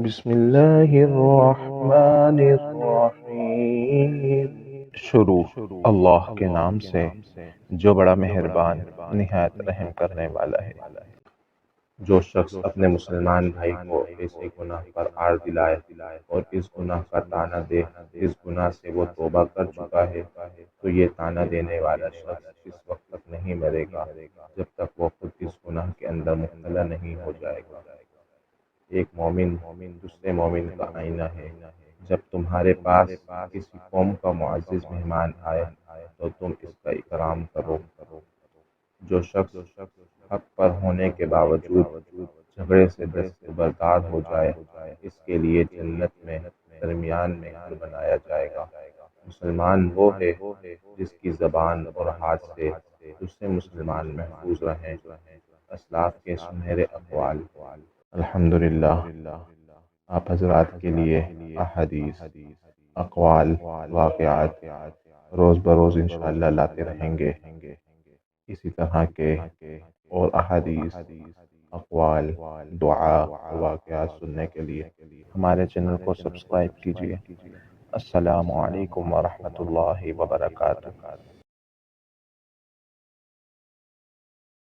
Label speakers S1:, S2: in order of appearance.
S1: بسم اللہ الرحمن الرحیم۔ شروع اللہ کے نام سے جو بڑا مہربان نہایت رحم کرنے والا ہے۔ جو شخص اپنے مسلمان بھائی کو ایسے گناہ پر آڑ دلائے اور اس گناہ کا طعنہ دے جس گناہ سے وہ توبہ کر چکا ہے، تو یہ طعنہ دینے والا شخص اس وقت تک نہیں مرے گا جب تک وہ خود اس گناہ کے اندر مبتلا نہیں ہو جائے گا۔ ایک مومن دوسرے مومن کا آئینہ ہے۔ جب تمہارے پاس کسی قوم کا معزز مہمان آئے تو تم اس کا اکرام کرو۔ جو شخص حق پر ہونے کے باوجود جھگڑے سے دستبردار ہو جائے، اس کے لیے جنت میں درمیان میں گھر بنایا جائے گا۔ مسلمان وہ ہے جس کی زبان اور ہاتھ سے دوسرے مسلمان محفوظ رہیں۔ اسلاف کے سنہرے اقوال۔ الحمدللہ، آپ حضرات کے لیے احادیث، اقوال، واقعات روز بروز انشاءاللہ لاتے رہیں گے۔ اسی طرح کے اور احادیث، اقوال، دعا، واقعات سننے کے لیے ہمارے چینل کو سبسکرائب کیجیے۔ السلام علیکم ورحمۃ اللہ وبرکاتہ۔